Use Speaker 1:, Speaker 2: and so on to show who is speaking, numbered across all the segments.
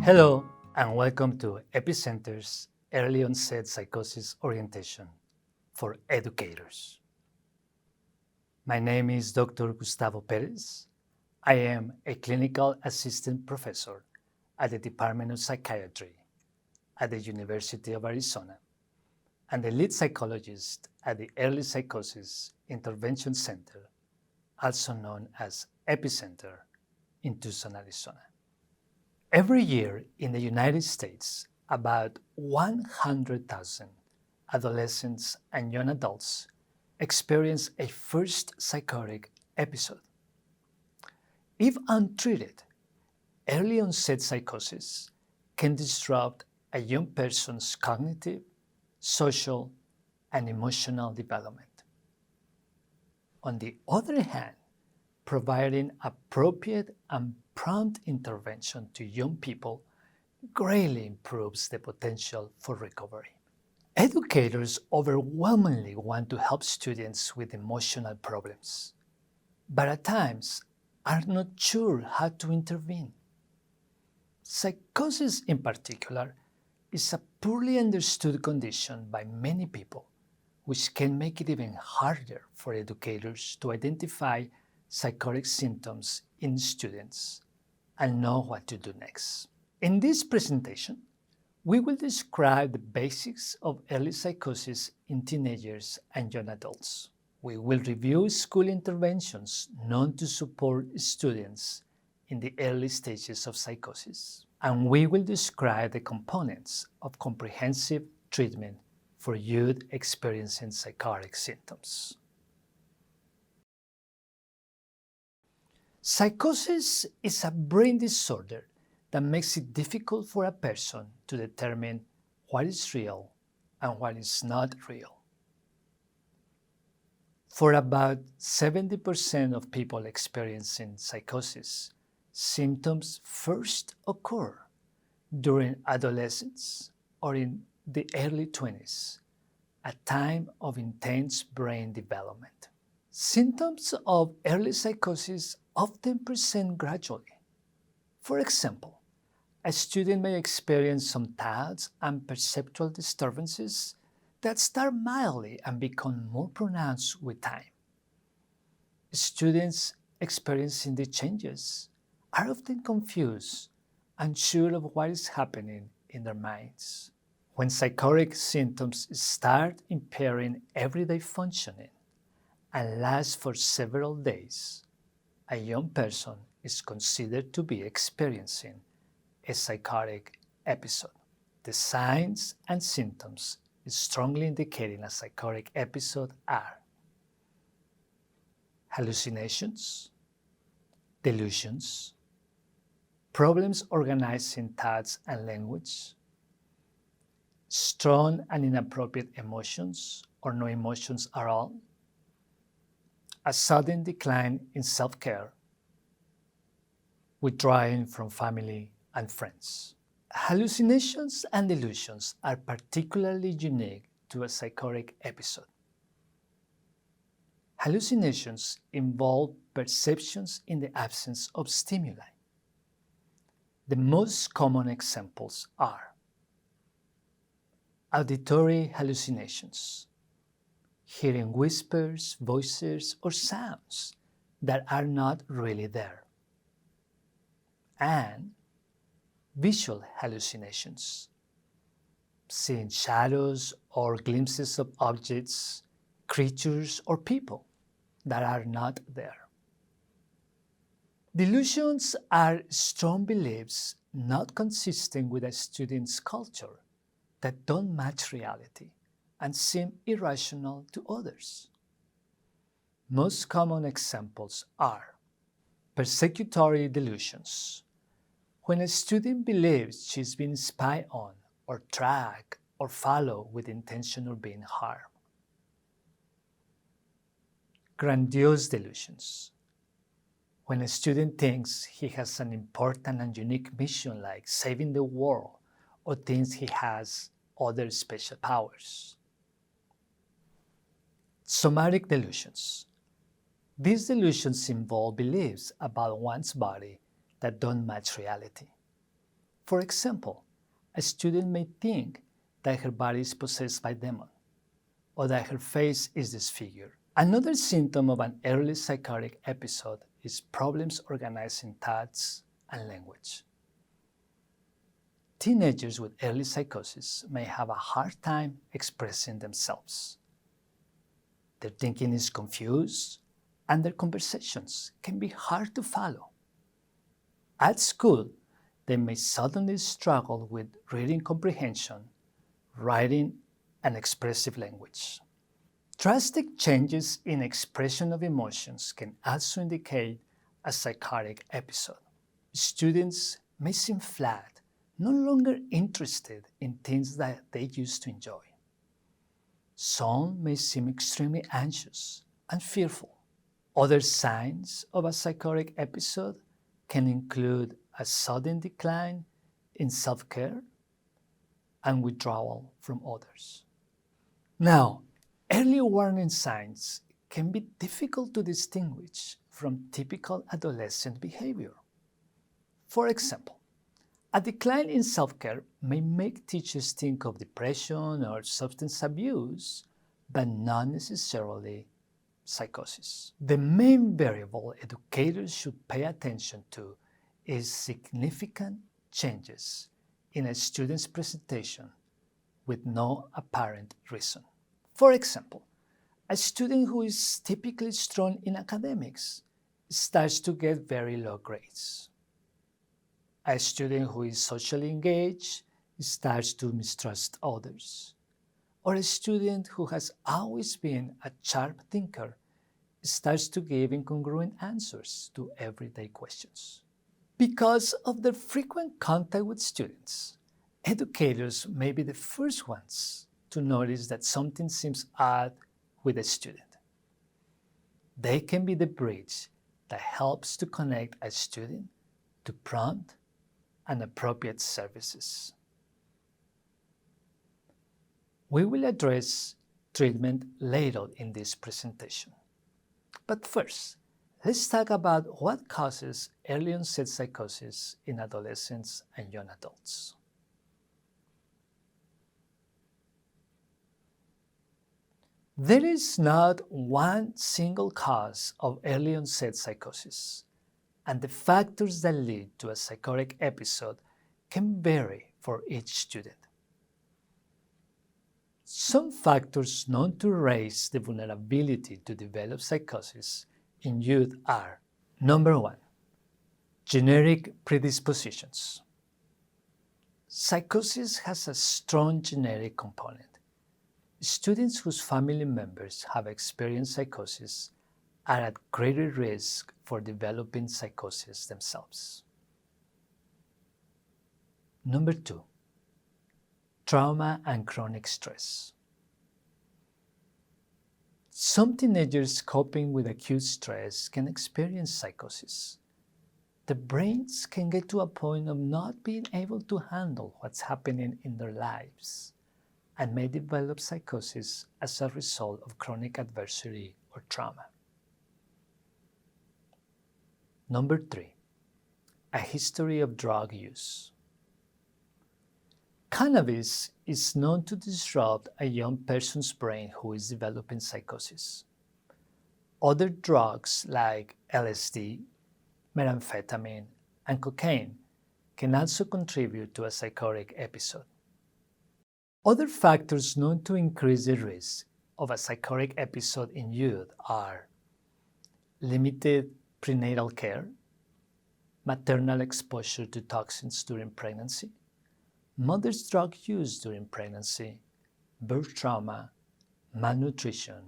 Speaker 1: Hello, and welcome to EPICenter's Early Onset Psychosis Orientation for Educators. My name is Dr. Gustavo Perez. I am a clinical assistant professor at the Department of Psychiatry at the University of Arizona and the lead psychologist at the Early Psychosis Intervention Center, also known as EPICenter, in Tucson, Arizona. Every year in the United States, about 100,000 adolescents and young adults experience a first psychotic episode. If untreated, early onset psychosis can disrupt a young person's cognitive, social, and emotional development. On the other hand, providing appropriate and prompt intervention to young people greatly improves the potential for recovery. Educators overwhelmingly want to help students with emotional problems, but at times are not sure how to intervene. Psychosis in particular is a poorly understood condition by many people, which can make it even harder for educators to identify psychotic symptoms in students and know what to do next. In this presentation, we will describe the basics of early psychosis in teenagers and young adults. We will review school interventions known to support students in the early stages of psychosis. And we will describe the components of comprehensive treatment for youth experiencing psychotic symptoms. Psychosis is a brain disorder that makes it difficult for a person to determine what is real and what is not real. For about 70% of people experiencing psychosis, symptoms first occur during adolescence or in the early 20s, a time of intense brain development. Symptoms of early psychosis often present gradually. For example, a student may experience some thoughts and perceptual disturbances that start mildly and become more pronounced with time. Students experiencing these changes are often confused, unsure of what is happening in their minds. When psychotic symptoms start impairing everyday functioning and last for several days, a young person is considered to be experiencing a psychotic episode. The signs and symptoms strongly indicating a psychotic episode are hallucinations, delusions, problems organizing thoughts and language, strong and inappropriate emotions or no emotions at all, a sudden decline in self-care, withdrawing from family and friends. Hallucinations and delusions are particularly unique to a psychotic episode. Hallucinations involve perceptions in the absence of stimuli. The most common examples are auditory hallucinations, hearing whispers, voices, or sounds that are not really there, and visual hallucinations, seeing shadows or glimpses of objects, creatures, or people that are not there. Delusions are strong beliefs not consistent with a student's culture that don't match reality and seem irrational to others. Most common examples are persecutory delusions, when a student believes she's being spied on or tracked or followed with intention of being harmed. Grandiose delusions, when a student thinks he has an important and unique mission like saving the world or thinks he has other special powers. Somatic delusions. These delusions involve beliefs about one's body that don't match reality. For example, a student may think that her body is possessed by a demon, or that her face is disfigured. Another symptom of an early psychotic episode is problems organizing thoughts and language. Teenagers with early psychosis may have a hard time expressing themselves. Their thinking is confused, and their conversations can be hard to follow. At school, they may suddenly struggle with reading comprehension, writing, and expressive language. Drastic changes in expression of emotions can also indicate a psychotic episode. Students may seem flat, no longer interested in things that they used to enjoy. Some may seem extremely anxious and fearful. Other signs of a psychotic episode can include a sudden decline in self-care and withdrawal from others. Now, early warning signs can be difficult to distinguish from typical adolescent behavior. For example, a decline in self-care may make teachers think of depression or substance abuse, but not necessarily psychosis. The main variable educators should pay attention to is significant changes in a student's presentation with no apparent reason. For example, a student who is typically strong in academics starts to get very low grades. A student who is socially engaged starts to mistrust others. Or a student who has always been a sharp thinker starts to give incongruent answers to everyday questions. Because of their frequent contact with students, educators may be the first ones to notice that something seems odd with a student. They can be the bridge that helps to connect a student to prompt and appropriate services. We will address treatment later in this presentation. But first, let's talk about what causes early onset psychosis in adolescents and young adults. There is not one single cause of early onset psychosis, and the factors that lead to a psychotic episode can vary for each student. Some factors known to raise the vulnerability to develop psychosis in youth are: number one, genetic predispositions. Psychosis has a strong genetic component. Students whose family members have experienced psychosis are at greater risk for developing psychosis themselves. Number two, trauma and chronic stress. Some teenagers coping with acute stress can experience psychosis. The brains can get to a point of not being able to handle what's happening in their lives and may develop psychosis as a result of chronic adversity or trauma. Number three, a history of drug use. Cannabis is known to disrupt a young person's brain who is developing psychosis. Other drugs like LSD, methamphetamine, and cocaine can also contribute to a psychotic episode. Other factors known to increase the risk of a psychotic episode in youth are limited prenatal care, maternal exposure to toxins during pregnancy, mother's drug use during pregnancy, birth trauma, malnutrition,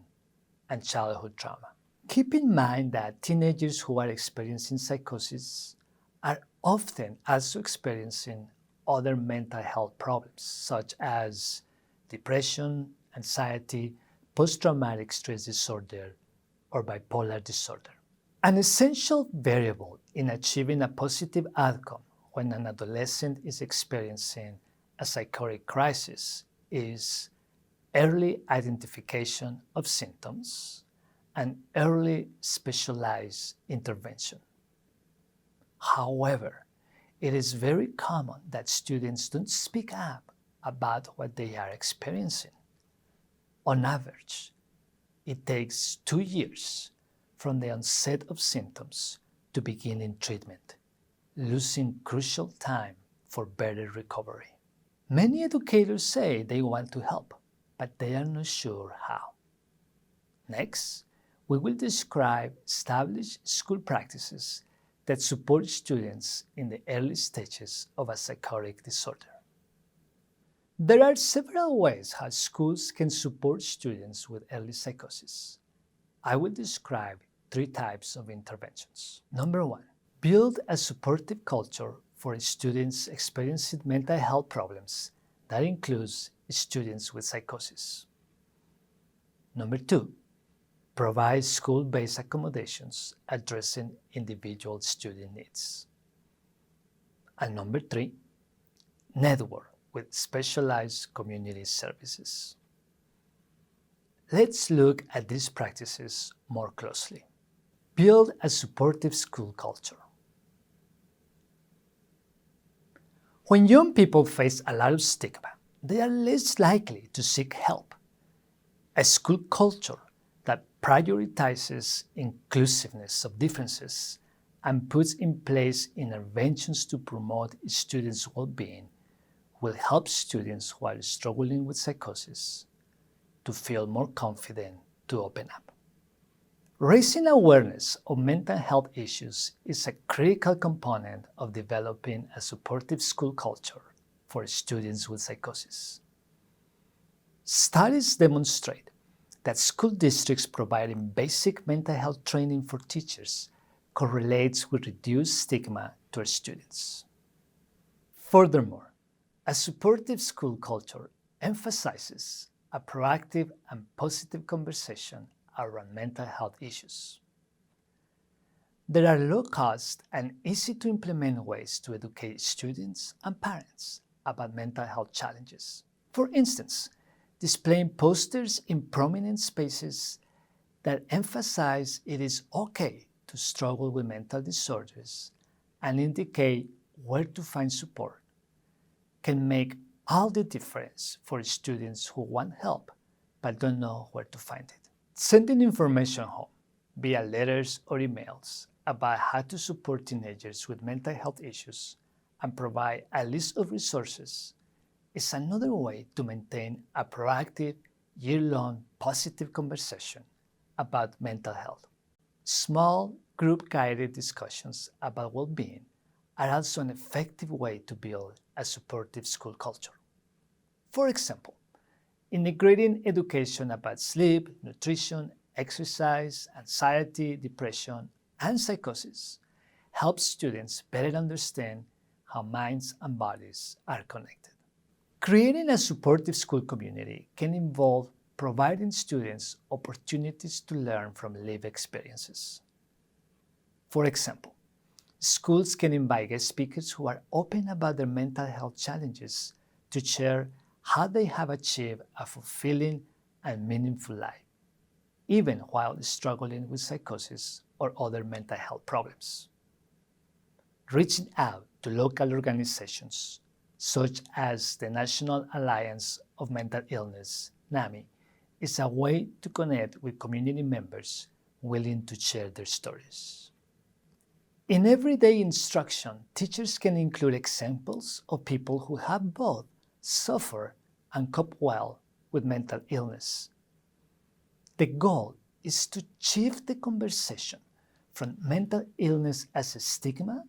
Speaker 1: and childhood trauma. Keep in mind that teenagers who are experiencing psychosis are often also experiencing other mental health problems such as depression, anxiety, post-traumatic stress disorder, or bipolar disorder. An essential variable in achieving a positive outcome when an adolescent is experiencing a psychotic crisis is early identification of symptoms and early specialized intervention. However, It is very common that students don't speak up about what they are experiencing. On average, it takes 2 years from the onset of symptoms to beginning treatment, losing crucial time for better recovery. Many educators say they want to help, but they are not sure how. Next, we will describe established school practices that support students in the early stages of a psychotic disorder. There are several ways how schools can support students with early psychosis. I will describe 3 types of interventions. Number 1, build a supportive culture for students experiencing mental health problems that includes students with psychosis. Number 2, provide school-based accommodations addressing individual student needs. And number 3, network with specialized community services. Let's look at these practices more closely. Build a supportive school culture. When young people face a lot of stigma, they are less likely to seek help. A school culture that prioritizes inclusiveness of differences and puts in place interventions to promote students' well-being will help students who are struggling with psychosis to feel more confident to open up. Raising awareness of mental health issues is a critical component of developing a supportive school culture for students with psychosis. Studies demonstrate that school districts providing basic mental health training for teachers correlates with reduced stigma to students. Furthermore, a supportive school culture emphasizes a proactive and positive conversation around mental health issues. There are low-cost and easy-to-implement ways to educate students and parents about mental health challenges. For instance, displaying posters in prominent spaces that emphasize it is okay to struggle with mental disorders and indicate where to find support can make all the difference for students who want help but don't know where to find it. Sending information home via letters or emails about how to support teenagers with mental health issues and provide a list of resources is another way to maintain a proactive, year-long positive conversation about mental health. Small, group-guided discussions about well-being are also an effective way to build a supportive school culture. For example, integrating education about sleep, nutrition, exercise, anxiety, depression, and psychosis helps students better understand how minds and bodies are connected. Creating a supportive school community can involve providing students opportunities to learn from lived experiences. For example, schools can invite guest speakers who are open about their mental health challenges to share how they have achieved a fulfilling and meaningful life, even while struggling with psychosis or other mental health problems. Reaching out to local organizations, such as the National Alliance of Mental Illness, NAMI, is a way to connect with community members willing to share their stories. In everyday instruction, teachers can include examples of people who have both suffered and cope well with mental illness. The goal is to shift the conversation from mental illness as a stigma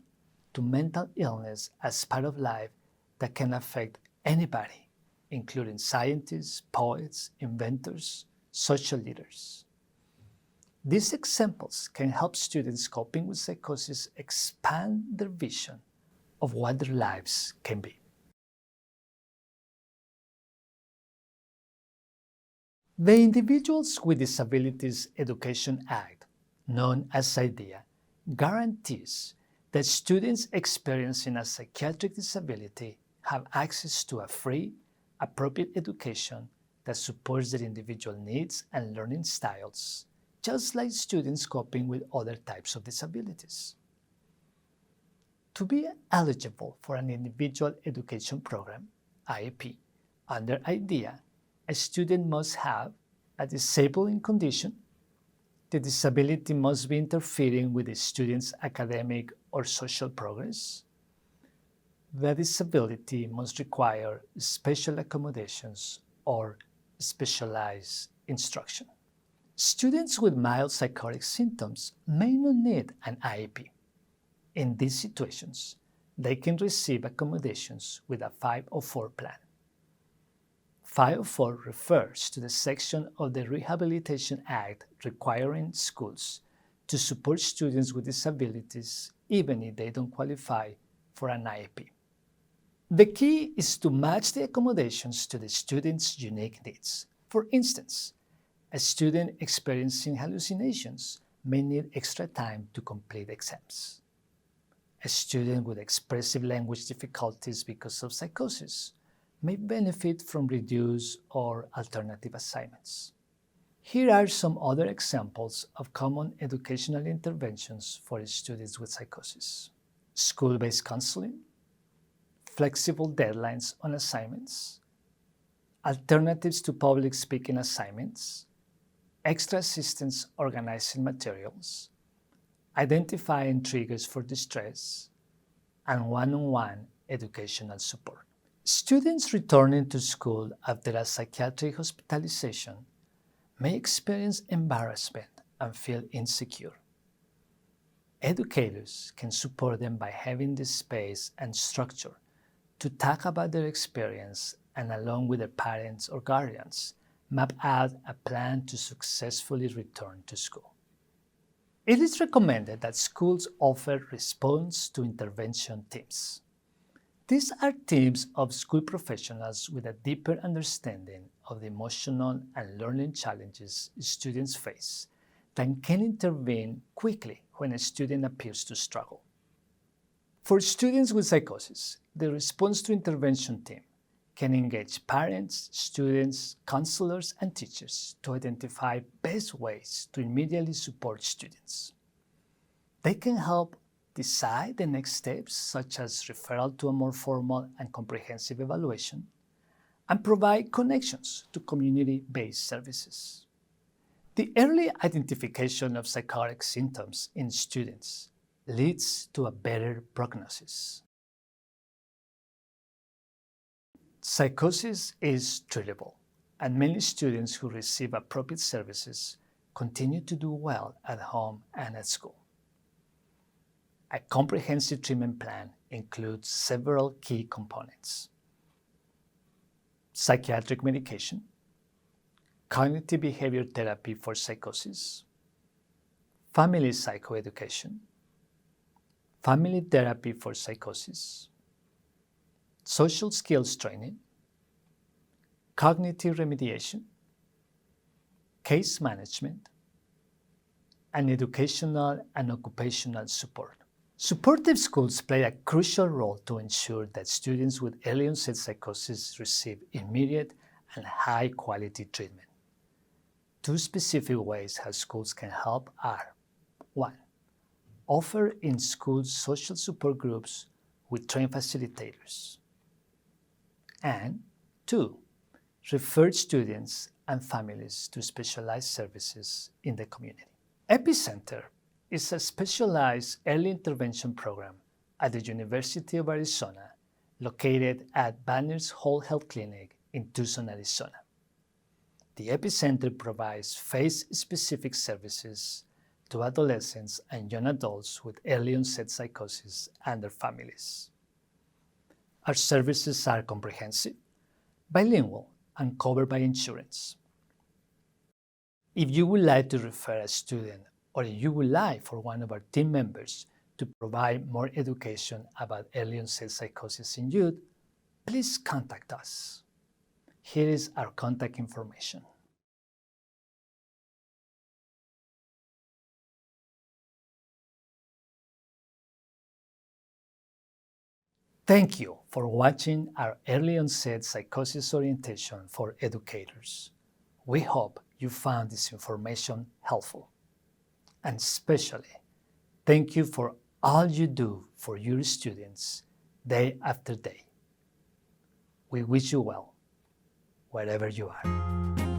Speaker 1: to mental illness as part of life that can affect anybody, including scientists, poets, inventors, social leaders. These examples can help students coping with psychosis expand their vision of what their lives can be. The Individuals with Disabilities Education Act, known as IDEA, guarantees that students experiencing a psychiatric disability have access to a free, appropriate education that supports their individual needs and learning styles, just like students coping with other types of disabilities. To be eligible for an individual education program, IEP, under IDEA, a student must have a disabling condition. The disability must be interfering with the student's academic or social progress. The disability must require special accommodations or specialized instruction. Students with mild psychotic symptoms may not need an IEP. In these situations, they can receive accommodations with a 504 plan. 504 refers to the section of the Rehabilitation Act requiring schools to support students with disabilities even if they don't qualify for an IEP. The key is to match the accommodations to the student's unique needs. For instance, a student experiencing hallucinations may need extra time to complete exams. A student with expressive language difficulties because of psychosis may benefit from reduced or alternative assignments. Here are some other examples of common educational interventions for students with psychosis: school-based counseling, flexible deadlines on assignments, alternatives to public speaking assignments, extra assistance organizing materials, identifying triggers for distress, and one-on-one educational support. Students returning to school after a psychiatric hospitalization may experience embarrassment and feel insecure. Educators can support them by having the space and structure to talk about their experience and, along with their parents or guardians, map out a plan to successfully return to school. It is recommended that schools offer response to intervention teams. These are teams of school professionals with a deeper understanding of the emotional and learning challenges students face that can intervene quickly when a student appears to struggle. For students with psychosis, the response to intervention team can engage parents, students, counselors, and teachers to identify best ways to immediately support students. They can help decide the next steps, such as referral to a more formal and comprehensive evaluation, and provide connections to community-based services. The early identification of psychotic symptoms in students leads to a better prognosis. Psychosis is treatable, and many students who receive appropriate services continue to do well at home and at school. A comprehensive treatment plan includes several key components: psychiatric medication, cognitive behavior therapy for psychosis, family psychoeducation, family therapy for psychosis, social skills training, cognitive remediation, case management, and educational and occupational support. Supportive schools play a crucial role to ensure that students with early onset psychosis receive immediate and high-quality treatment. Two specific ways how schools can help are: 1. Offer in-school social support groups with trained facilitators, and 2. Refer students and families to specialized services in the community. EPICenter is a specialized early intervention program at the University of Arizona, located at Banner's Whole Health Clinic in Tucson, Arizona. The EPICenter provides phase-specific services to adolescents and young adults with early onset psychosis and their families. Our services are comprehensive, bilingual, and covered by insurance. If you would like to refer a student, or if you would like for one of our team members to provide more education about early onset psychosis in youth, please contact us. Here is our contact information. Thank you for watching our early onset psychosis orientation for educators. We hope you found this information helpful. And especially, thank you for all you do for your students day after day. We wish you well, wherever you are.